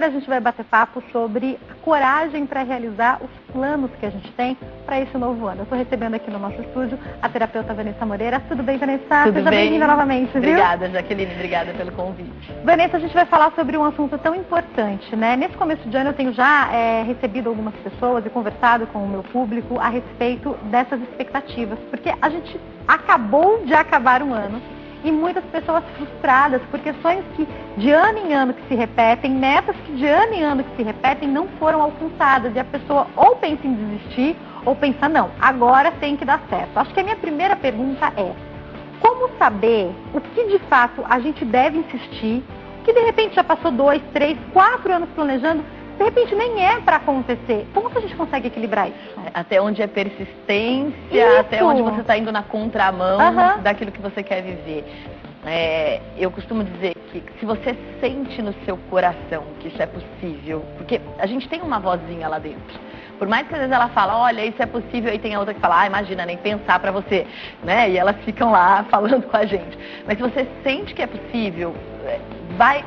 a gente vai bater papo sobre a coragem para realizar os planos que a gente tem para esse novo ano. Eu estou recebendo aqui no nosso estúdio a terapeuta Vanessa Moreira. Tudo bem, Vanessa? Tudo Seja bem-vinda novamente, viu? Obrigada, Jaqueline. Obrigada pelo convite. Vanessa, a gente vai falar sobre um assunto tão importante, né? Nesse começo de ano eu tenho já recebido algumas pessoas e conversado com o meu público a respeito dessas expectativas, porque a gente acabou de acabar um ano e muitas pessoas frustradas por questões que de ano em ano que se repetem, metas que de ano em ano que se repetem não foram alcançadas e a pessoa ou pensa em desistir ou pensa, não, agora tem que dar certo. Acho que a minha primeira pergunta é, como saber o que de fato a gente deve insistir, que de repente já passou 2, 3, 4 anos planejando, de repente nem é para acontecer. Como que a gente consegue equilibrar isso? Até onde é persistência, Isso. até onde você está indo na contramão daquilo que você quer viver. Eu costumo dizer que se você sente no seu coração que isso é possível, porque a gente tem uma vozinha lá dentro. Por mais que às vezes ela fala, olha, isso é possível, aí tem a outra que fala, imagina, nem pensar pra você, né? E elas ficam lá falando com a gente. Mas se você sente que é possível, vai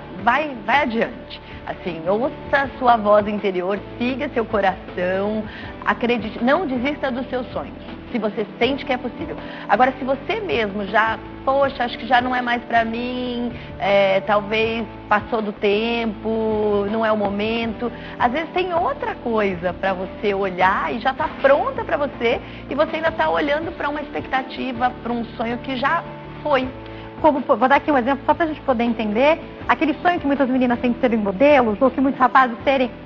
adiante. Assim, ouça a sua voz interior, siga seu coração, acredite, não desista dos seus sonhos, se você sente que é possível. Agora, se você mesmo já, poxa, acho que já não é mais pra mim, talvez passou do tempo, não é o momento, às vezes tem outra coisa pra você olhar e já tá pronta pra você e você ainda tá olhando pra uma expectativa, pra um sonho que já foi. Vou dar aqui um exemplo só para a gente poder entender. Aquele sonho que muitas meninas têm de serem modelos, ou que muitos rapazes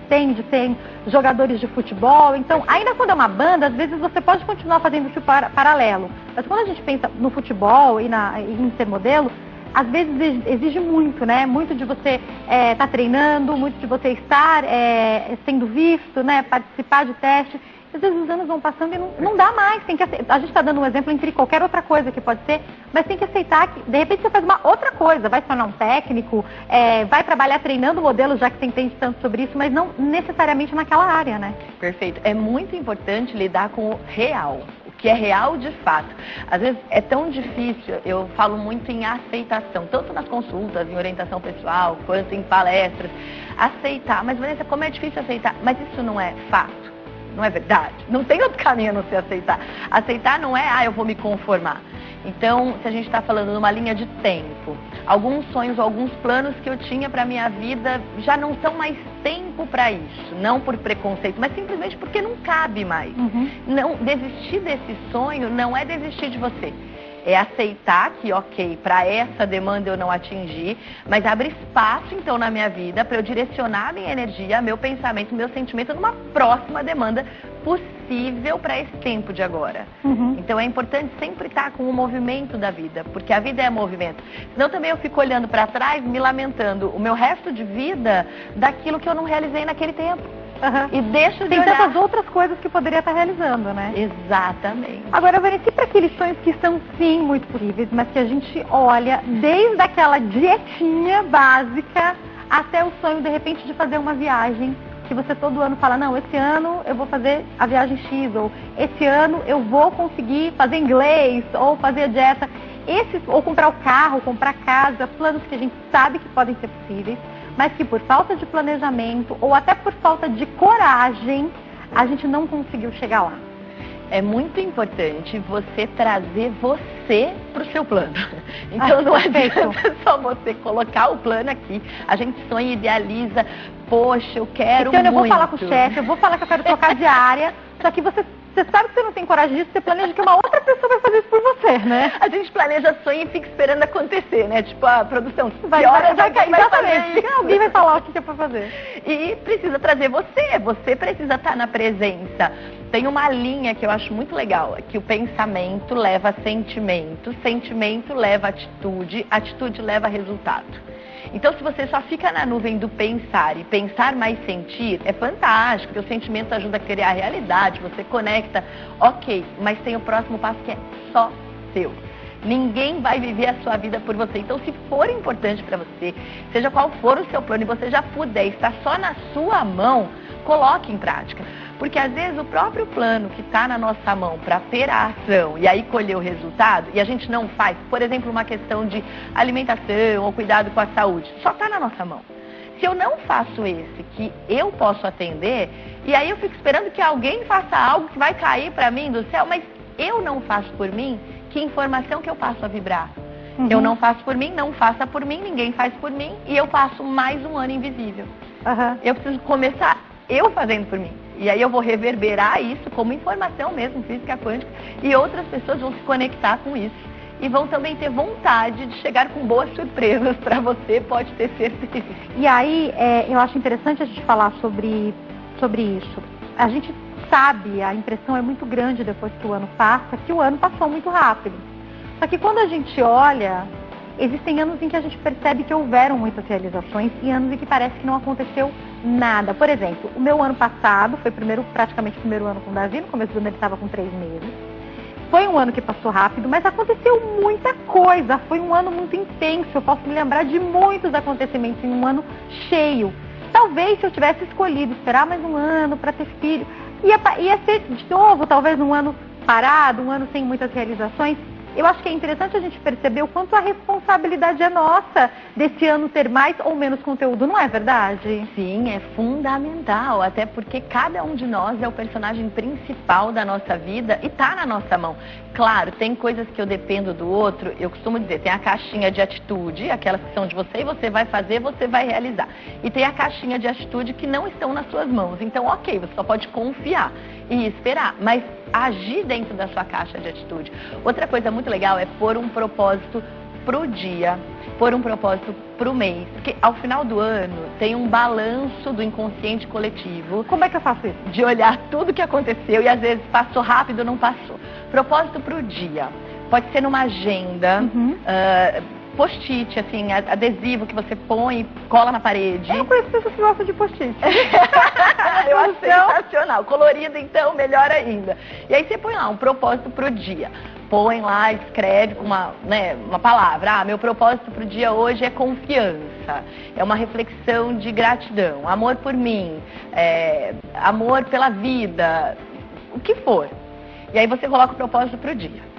têm de serem jogadores de futebol. Então, ainda quando é uma banda, às vezes você pode continuar fazendo isso paralelo. Mas quando a gente pensa no futebol e em ser modelo, às vezes exige muito, né? Muito de você estar treinando, muito de você estar sendo visto, né? Participar de testes. Às vezes os anos vão passando e não dá mais. Tem que a gente está dando um exemplo entre qualquer outra coisa que pode ser, mas tem que aceitar que, de repente, você faz uma outra coisa, vai se tornar um técnico, vai trabalhar treinando modelos, já que você entende tanto sobre isso, mas não necessariamente naquela área, né? Perfeito. É muito importante lidar com o real, o que é real de fato. Às vezes é tão difícil, eu falo muito em aceitação, tanto nas consultas, em orientação pessoal, quanto em palestras, aceitar. Mas, Vanessa, como é difícil aceitar? Mas isso não é fato. Não é verdade? Não tem outro caminho a não ser aceitar. Aceitar não é, eu vou me conformar. Então, se a gente está falando numa linha de tempo, alguns sonhos, alguns planos que eu tinha para minha vida já não são mais tempo para isso. Não por preconceito, mas simplesmente porque não cabe mais. Não, desistir desse sonho não é desistir de você. É aceitar que, ok, para essa demanda eu não atingi, mas abre espaço, então, na minha vida para eu direcionar a minha energia, meu pensamento, meu sentimento numa próxima demanda possível para esse tempo de agora. Então, é importante sempre estar com o movimento da vida, porque a vida é movimento. Senão também eu fico olhando para trás, me lamentando o meu resto de vida daquilo que eu não realizei naquele tempo. E deixa de Tem olhar. tantas outras coisas que poderia estar realizando, né? Exatamente. Agora, Vanessa, e para aqueles sonhos que são sim muito possíveis, mas que a gente olha desde aquela dietinha básica até o sonho, de repente, de fazer uma viagem, que você todo ano fala, não, esse ano eu vou fazer a viagem X, ou esse ano eu vou conseguir fazer inglês, ou fazer a dieta, ou comprar o carro, comprar casa, planos que a gente sabe que podem ser possíveis, mas que por falta de planejamento ou até por falta de coragem, a gente não conseguiu chegar lá. É muito importante você trazer você para o seu plano. Então não adianta só você colocar o plano aqui. A gente sonha, idealiza, poxa, eu quero muito. Eu vou falar com o chefe, eu vou falar que eu quero trocar de área, só que você sabe que você não tem coragem disso, você planeja que uma outra pessoa vai fazer isso por você, né? A gente planeja sonho e fica esperando acontecer, né? Tipo, a produção, vai cair, exatamente. Alguém vai falar o que é pra fazer. E precisa trazer você precisa estar na presença. Tem uma linha que eu acho muito legal, que o pensamento leva a sentimento, sentimento leva a atitude, atitude leva a resultado. Então, se você só fica na nuvem do pensar e pensar mais sentir, é fantástico, porque o sentimento ajuda a criar a realidade, você conecta, ok, mas tem o próximo passo que é só seu. Ninguém vai viver a sua vida por você. Então, se for importante para você, seja qual for o seu plano e você já puder estar só na sua mão, coloque em prática. Porque às vezes o próprio plano que está na nossa mão para ter a ação e aí colher o resultado, e a gente não faz, por exemplo, uma questão de alimentação ou cuidado com a saúde, só está na nossa mão. Se eu não faço esse, que eu posso atender, e aí eu fico esperando que alguém faça algo que vai cair para mim do céu, mas eu não faço por mim, que informação que eu passo a vibrar? Eu não faço por mim, não faça por mim, ninguém faz por mim, e eu passo mais um ano invisível. Eu preciso começar eu fazendo por mim. E aí eu vou reverberar isso como informação mesmo, física quântica, e outras pessoas vão se conectar com isso. E vão também ter vontade de chegar com boas surpresas para você, pode ter certeza. E aí, eu acho interessante a gente falar sobre isso. A gente sabe, a impressão é muito grande depois que o ano passa, que o ano passou muito rápido. Só que quando a gente olha, existem anos em que a gente percebe que houveram muitas realizações e anos em que parece que não aconteceu nada. Por exemplo, o meu ano passado foi praticamente o primeiro ano com o Davi, no começo do ano ele estava com 3 meses. Foi um ano que passou rápido, mas aconteceu muita coisa. Foi um ano muito intenso. Eu posso me lembrar de muitos acontecimentos em um ano cheio. Talvez se eu tivesse escolhido esperar mais um ano para ter filho, ia ser de novo, talvez um ano parado, um ano sem muitas realizações. Eu acho que é interessante a gente perceber o quanto a responsabilidade é nossa desse ano ter mais ou menos conteúdo, não é verdade? Sim, é fundamental, até porque cada um de nós é o personagem principal da nossa vida e tá na nossa mão. Claro, tem coisas que eu dependo do outro, eu costumo dizer, tem a caixinha de atitude, aquelas que são de você e você vai fazer, você vai realizar. E tem a caixinha de atitude que não estão nas suas mãos. Então, ok, você só pode confiar e esperar, mas agir dentro da sua caixa de atitude. Outra coisa muito legal é pôr um propósito pro dia, pôr um propósito pro mês, porque ao final do ano tem um balanço do inconsciente coletivo. Como é que eu faço isso? De olhar tudo que aconteceu e às vezes passou rápido ou não passou. Propósito pro dia, pode ser numa agenda, post-it, assim, adesivo que você põe e cola na parede. Eu conheço pessoas que gostam de post-it. Eu acho sensacional. Colorido, então, melhor ainda. E aí você põe lá um propósito pro dia. Põe lá, escreve com uma palavra. Meu propósito pro dia hoje é confiança. É uma reflexão de gratidão. Amor por mim. Amor pela vida. O que for. E aí você coloca o propósito pro dia.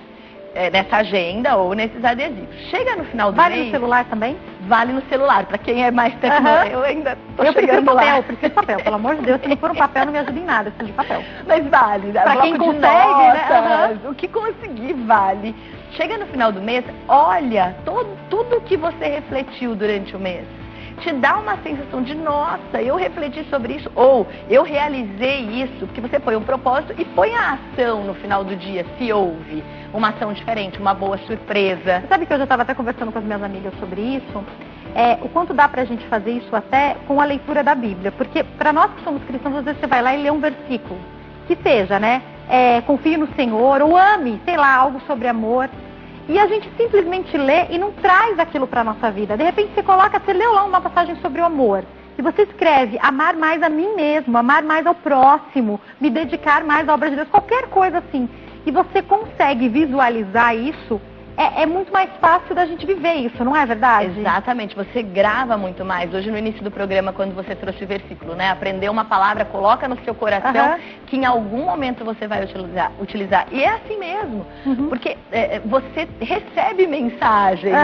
Nessa agenda ou nesses adesivos. Chega no final do mês... Vale no celular também? Vale no celular, para quem é mais tecnológico. Eu ainda tô chegando lá. Eu preciso papel, pelo amor de Deus, se não for um papel não me ajuda em nada, eu preciso de papel. Mas vale, para quem consegue, né? O que conseguir vale. Chega no final do mês, olha tudo que você refletiu durante o mês. Te dá uma sensação de, nossa, eu refleti sobre isso, ou eu realizei isso, porque você põe um propósito e põe a ação no final do dia, se houve uma ação diferente, uma boa surpresa. Você sabe que eu já estava até conversando com as minhas amigas sobre isso, o quanto dá pra gente fazer isso até com a leitura da Bíblia, porque para nós que somos cristãos, às vezes você vai lá e lê um versículo, que seja, né, confie no Senhor, ou ame, sei lá, algo sobre amor. E a gente simplesmente lê e não traz aquilo para a nossa vida. De repente você leu lá uma passagem sobre o amor. E você escreve, amar mais a mim mesmo, amar mais ao próximo, me dedicar mais à obra de Deus, qualquer coisa assim. E você consegue visualizar isso, é muito mais fácil da gente viver isso, não é verdade? Exatamente, você grava muito mais. Hoje no início do programa, quando você trouxe o versículo, né? Aprender uma palavra, coloca no seu coração, que em algum momento você vai utilizar. E é assim mesmo, porque você recebe mensagens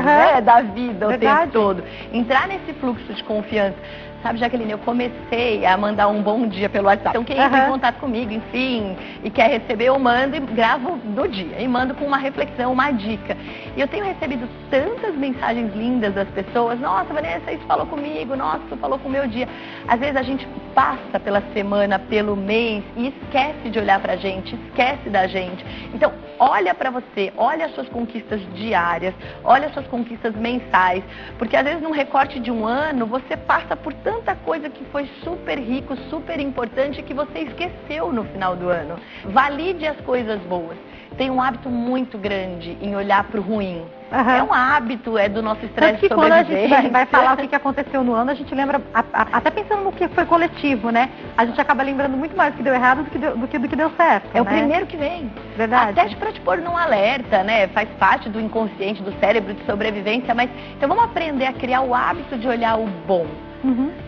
da vida o tempo todo. Entrar nesse fluxo de confiança. Sabe, Jaqueline, eu comecei a mandar um bom dia pelo WhatsApp. Então, quem entra em contato comigo, enfim, e quer receber, eu mando e gravo do dia. E mando com uma reflexão, uma dica. E eu tenho recebido tantas mensagens lindas das pessoas. Nossa, Vanessa, isso falou comigo. Nossa, isso falou com o meu dia. Às vezes a gente passa pela semana, pelo mês e esquece de olhar pra gente, esquece da gente. Então, olha pra você, olha as suas conquistas diárias, olha as suas conquistas mensais. Porque às vezes num recorte de um ano, você passa por tanta coisa que foi super rico, super importante, que você esqueceu no final do ano. Valide as coisas boas. Tem um hábito muito grande em olhar para o ruim. É um hábito, é do nosso estresse de sobrevivência. Quando a gente vai falar o que aconteceu no ano, a gente lembra, até pensando no que foi coletivo, né? A gente acaba lembrando muito mais do que deu errado do que deu certo. É o primeiro que vem. Verdade. Até para te pôr num alerta, né? Faz parte do inconsciente, do cérebro de sobrevivência, mas então vamos aprender a criar o hábito de olhar o bom.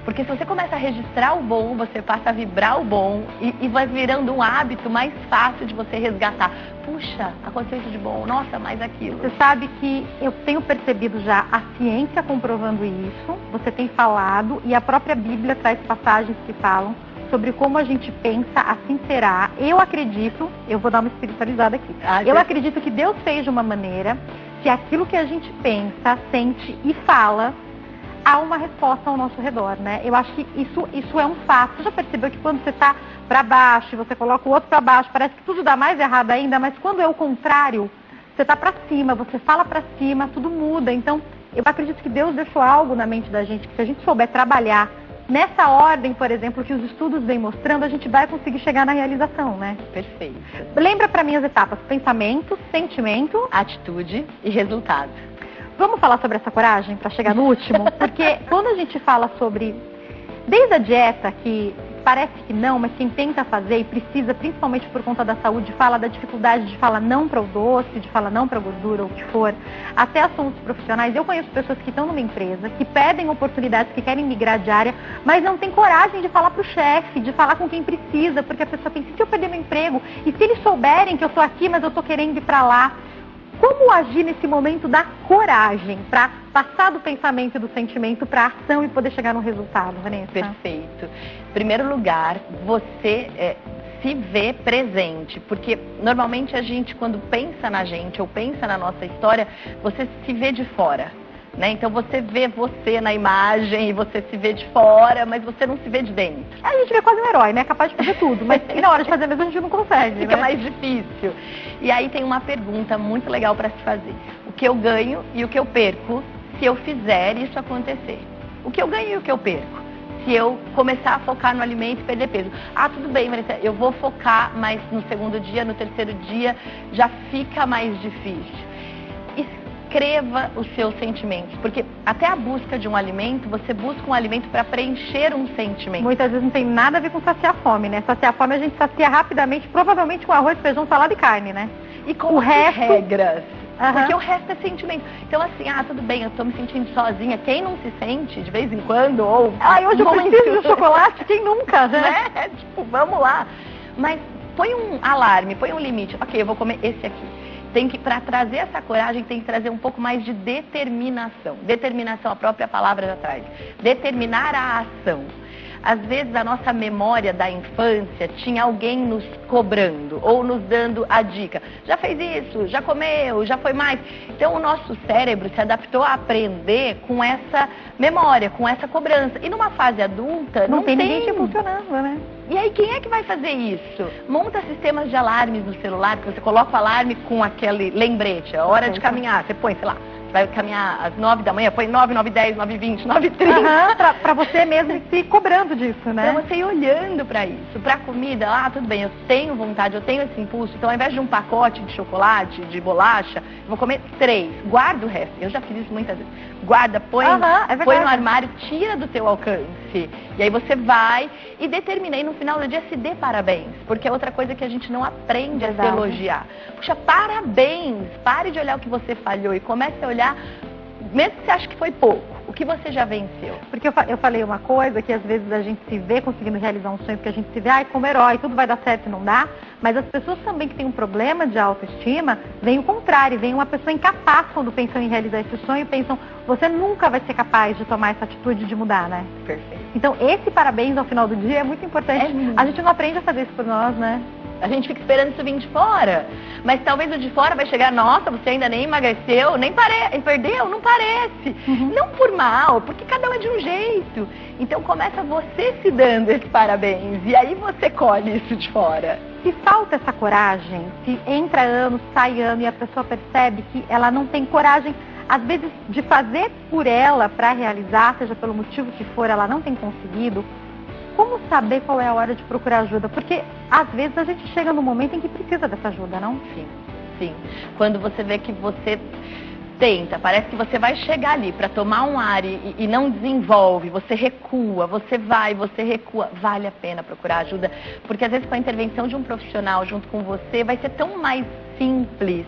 Porque se você começa a registrar o bom, você passa a vibrar o bom e vai virando um hábito mais fácil de você resgatar. Puxa, aconteceu isso de bom, nossa, mais aquilo. Você sabe que eu tenho percebido já a ciência comprovando isso, você tem falado, e a própria Bíblia traz passagens que falam sobre como a gente pensa, assim será. Eu acredito, eu vou dar uma espiritualizada aqui, eu acredito que Deus fez de uma maneira que aquilo que a gente pensa, sente e fala, há uma resposta ao nosso redor, né? Eu acho que isso é um fato. Você já percebeu que quando você está para baixo e você coloca o outro para baixo, parece que tudo dá mais errado ainda, mas quando é o contrário, você está para cima, você fala para cima, tudo muda. Então, eu acredito que Deus deixou algo na mente da gente, que se a gente souber trabalhar nessa ordem, por exemplo, que os estudos vêm mostrando, a gente vai conseguir chegar na realização, né? Perfeito. Lembra para mim as etapas: pensamento, sentimento, atitude e resultado. Vamos falar sobre essa coragem para chegar no último? Porque quando a gente fala sobre, desde a dieta, que parece que não, mas quem tenta fazer e precisa, principalmente por conta da saúde, fala da dificuldade de falar não para o doce, de falar não para a gordura, ou o que for, até assuntos profissionais. Eu conheço pessoas que estão numa empresa, que pedem oportunidades, que querem migrar de área, mas não tem coragem de falar para o chefe, de falar com quem precisa, porque a pessoa pensa: e se eu perder meu emprego? E se eles souberem que eu estou aqui, mas eu estou querendo ir para lá? Como agir nesse momento da coragem para passar do pensamento e do sentimento para a ação e poder chegar no resultado, Vanessa? Perfeito. Em primeiro lugar, você se vê presente, porque normalmente a gente, quando pensa na gente ou pensa na nossa história, você se vê de fora. Né? Então você vê você na imagem e você se vê de fora, mas você não se vê de dentro. A gente vê quase um herói, né? Capaz de fazer tudo, mas e na hora de fazer mesmo a gente não consegue. Fica né? mais difícil. E aí tem uma pergunta muito legal para se fazer: o que eu ganho e o que eu perco se eu fizer isso acontecer? O que eu ganho e o que eu perco se eu começar a focar no alimento e perder peso? Ah, tudo bem, Vanessa, eu vou focar, mas no segundo dia, no terceiro dia, já fica mais difícil. Escreva os seus sentimentos, porque até a busca de um alimento, você busca um alimento para preencher um sentimento. Muitas vezes não tem nada a ver com saciar a fome, né? Saciar a fome a gente sacia rapidamente, provavelmente com arroz, feijão, salada e carne, né? E com o resto... regras. Porque o resto é sentimento. Então assim, tudo bem, eu tô me sentindo sozinha. Quem não se sente de vez em quando, ou... hoje eu preciso de chocolate, quem nunca, né? Tipo, vamos lá. Mas põe um alarme, põe um limite. Ok, eu vou comer esse aqui. Para trazer essa coragem, tem que trazer um pouco mais de determinação. Determinação, a própria palavra já traz. Determinar a ação. Às vezes a nossa memória da infância tinha alguém nos cobrando ou nos dando a dica. Já fez isso, já comeu, já foi mais. Então o nosso cérebro se adaptou a aprender com essa memória, com essa cobrança. E numa fase adulta não tem ninguém te funcionando, né? E aí quem é que vai fazer isso? Monta sistemas de alarmes no celular, que você coloca o alarme com aquele lembrete, a hora de caminhar, você põe, sei lá, vai caminhar às 9 da manhã, põe 9, 9h10, 9h20, 9h30. Pra você mesmo se cobrando disso, né? Pra você ir olhando pra isso. Pra comida, tudo bem, eu tenho vontade, eu tenho esse impulso, então ao invés de um pacote de chocolate, de bolacha, eu vou comer 3, guarda o resto. Eu já fiz isso muitas vezes. Guarda, põe no armário, tira do teu alcance. E aí você vai e determina, e no final do dia se dê parabéns, porque é outra coisa que a gente não aprende a se elogiar. Puxa, parabéns, pare de olhar o que você falhou e comece a olhar, mesmo que você ache que foi pouco, o que você já venceu. Porque eu falei uma coisa, que às vezes a gente se vê conseguindo realizar um sonho, porque a gente se vê, como herói, tudo vai dar certo e não dá, mas as pessoas também que têm um problema de autoestima, vem o contrário, vem uma pessoa incapaz quando pensam em realizar esse sonho e pensam: você nunca vai ser capaz de tomar essa atitude de mudar, né? Perfeito. Então esse parabéns ao final do dia é muito importante. A gente não aprende a fazer isso por nós, né? A gente fica esperando isso vir de fora. Mas talvez o de fora vai chegar: nossa, você ainda nem emagreceu, nem perdeu, não parece. Não por mal, porque cada um é de um jeito. Então começa você se dando esse parabéns. E aí você colhe isso de fora. Se falta essa coragem, se entra ano, sai ano e a pessoa percebe que ela não tem coragem, às vezes, de fazer por ela para realizar, seja pelo motivo que for, ela não tem conseguido, como saber qual é a hora de procurar ajuda? Porque às vezes a gente chega num momento em que precisa dessa ajuda, não? Sim, sim. Quando você vê que você tenta, parece que você vai chegar ali para tomar um ar e não desenvolve, você recua, você vai, você recua, vale a pena procurar ajuda, porque às vezes com a intervenção de um profissional junto com você vai ser tão mais simples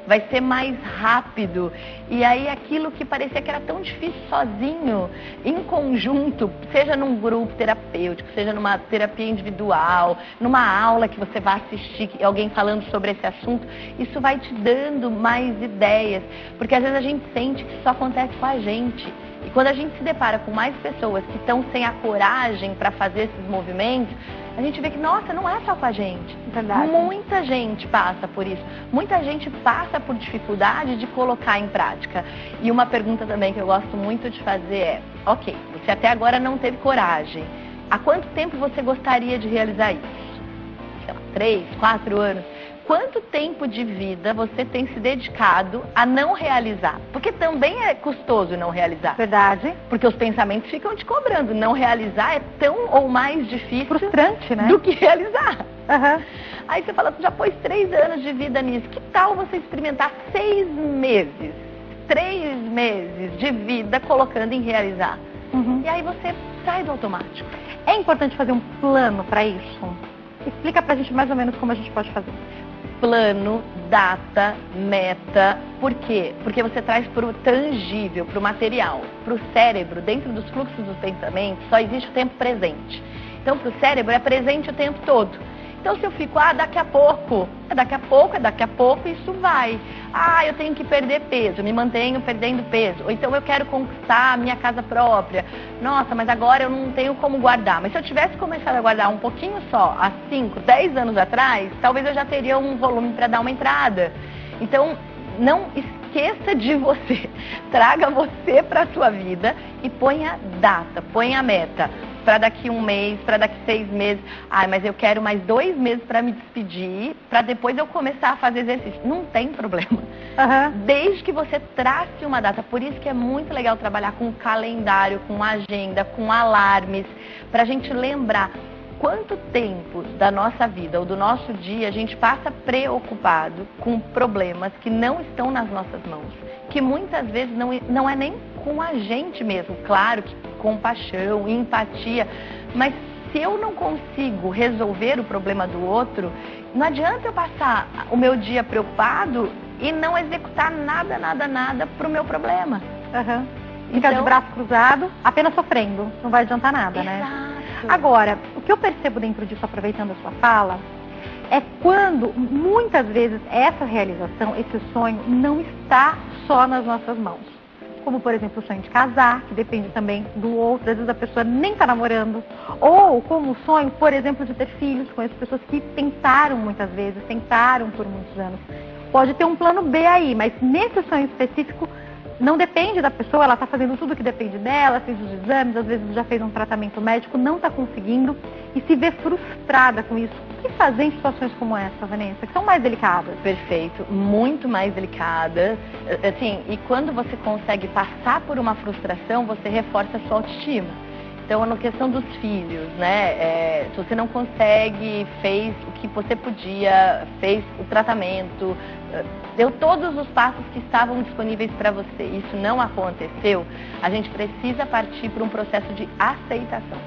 vai ser mais rápido. E aí aquilo que parecia que era tão difícil sozinho, em conjunto, seja num grupo terapêutico, seja numa terapia individual, numa aula que você vai assistir, alguém falando sobre esse assunto, isso vai te dando mais ideias, porque às vezes a gente sente que isso só acontece com a gente. E quando a gente se depara com mais pessoas que estão sem a coragem para fazer esses movimentos, a gente vê que, nossa, não é só com a gente. Verdade. Muita gente passa por isso. Muita gente passa por dificuldade de colocar em prática. E uma pergunta também que eu gosto muito de fazer é, ok, você até agora não teve coragem. Há quanto tempo você gostaria de realizar isso? Sei lá, 3, 4 anos? Quanto tempo de vida você tem se dedicado a não realizar? Porque também é custoso não realizar. Verdade. Porque os pensamentos ficam te cobrando. Não realizar é tão ou mais difícil, frustrante, né? do que realizar. Uhum. Aí você fala, tu já pôs 3 anos de vida nisso. Que tal você experimentar 6 meses? 3 meses de vida colocando em realizar. Uhum. E aí você sai do automático. É importante fazer um plano para isso? Explica pra gente mais ou menos como a gente pode fazer. Plano, data, meta. Por quê? Porque você traz para o tangível, para o material. Para o cérebro, dentro dos fluxos dos pensamentos, só existe o tempo presente. Então, para o cérebro, é presente o tempo todo. Então, se eu fico, daqui a pouco, isso vai. Eu tenho que perder peso, me mantenho perdendo peso. Ou então, eu quero conquistar a minha casa própria. Nossa, mas agora eu não tenho como guardar. Mas se eu tivesse começado a guardar um pouquinho só, há 5, 10 anos atrás, talvez eu já teria um volume para dar uma entrada. Então, não esqueça de você. Traga você para a sua vida e ponha data, ponha meta. Para daqui 1 mês, para daqui 6 meses. Mas eu quero mais 2 meses para me despedir, para depois eu começar a fazer exercício. Não tem problema. Uhum. Desde que você trace uma data. Por isso que é muito legal trabalhar com calendário, com agenda, com alarmes, para a gente lembrar quanto tempo da nossa vida ou do nosso dia a gente passa preocupado com problemas que não estão nas nossas mãos. Que muitas vezes não é nem com a gente mesmo, claro que compaixão, empatia, mas se eu não consigo resolver o problema do outro, não adianta eu passar o meu dia preocupado e não executar nada para o meu problema. Uhum. Ficar de braço cruzado, apenas sofrendo, não vai adiantar nada, Exato. Né? Agora, o que eu percebo dentro disso, aproveitando a sua fala, é quando muitas vezes essa realização, esse sonho, não está só nas nossas mãos. Como, por exemplo, o sonho de casar, que depende também do outro, às vezes a pessoa nem está namorando. Ou como o sonho, por exemplo, de ter filhos, com as pessoas que tentaram muitas vezes, tentaram por muitos anos. Pode ter um plano B aí, mas nesse sonho específico, não depende da pessoa, ela está fazendo tudo que depende dela, fez os exames, às vezes já fez um tratamento médico, não está conseguindo e se vê frustrada com isso. O que fazer em situações como essa, Vanessa, que são mais delicadas? Perfeito, muito mais delicadas. Assim, e quando você consegue passar por uma frustração, você reforça a sua autoestima. Então, na questão dos filhos, né? Se você não consegue, fez o que você podia, fez o tratamento, deu todos os passos que estavam disponíveis para você, isso não aconteceu, a gente precisa partir para um processo de aceitação,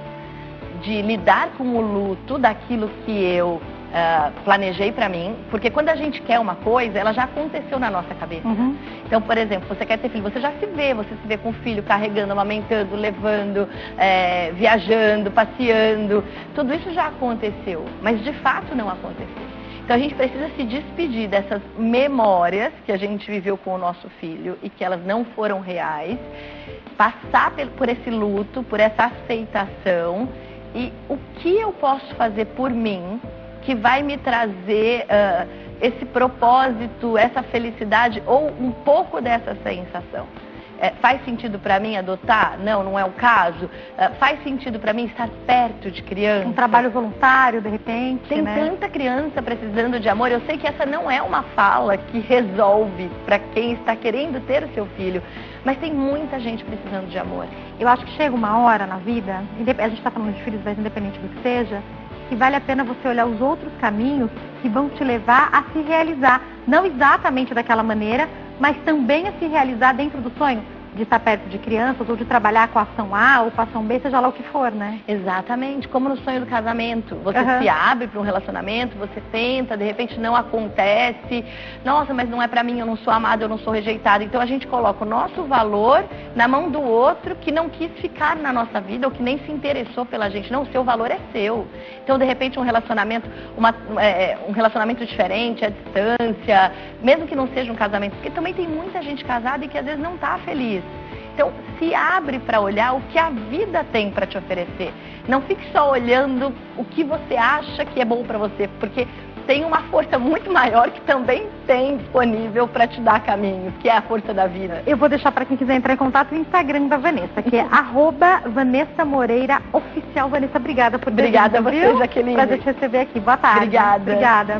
de lidar com o luto daquilo que eu planejei para mim, porque quando a gente quer uma coisa, ela já aconteceu na nossa cabeça. Uhum. Então, por exemplo, você quer ter filho, você se vê com o filho carregando, amamentando, levando, viajando, passeando, tudo isso já aconteceu, mas de fato não aconteceu. Então a gente precisa se despedir dessas memórias que a gente viveu com o nosso filho e que elas não foram reais, passar por esse luto, por essa aceitação e o que eu posso fazer por mim que vai me trazer esse propósito, essa felicidade ou um pouco dessa sensação. Faz sentido para mim adotar? Não, não é o caso. Faz sentido para mim estar perto de criança? Um trabalho voluntário, de repente, Tem tanta criança precisando de amor. Eu sei que essa não é uma fala que resolve para quem está querendo ter o seu filho, mas tem muita gente precisando de amor. Eu acho que chega uma hora na vida, a gente está falando de filhos, mas independente do que seja, que vale a pena você olhar os outros caminhos que vão te levar a se realizar. Não exatamente daquela maneira, mas também a se realizar dentro do sonho de estar perto de crianças ou de trabalhar com a ação A ou com a ação B, seja lá o que for, né? Exatamente, como no sonho do casamento. Você se abre para um relacionamento, você tenta, de repente não acontece. Nossa, mas não é para mim, eu não sou amada, eu não sou rejeitada. Então a gente coloca o nosso valor na mão do outro que não quis ficar na nossa vida ou que nem se interessou pela gente. Não, o seu valor é seu. Então, de repente, um relacionamento diferente, à distância, mesmo que não seja um casamento, porque também tem muita gente casada e que às vezes não está feliz. Então, se abre para olhar o que a vida tem para te oferecer. Não fique só olhando o que você acha que é bom para você, porque tem uma força muito maior que também tem disponível para te dar caminhos, que é a força da vida. Eu vou deixar para quem quiser entrar em contato o Instagram da Vanessa, que é @VanessaMoreiraOficial. Vanessa, obrigada por vir. Obrigada a você, Jaqueline. Prazer te receber aqui. Boa tarde. Obrigada. Obrigada.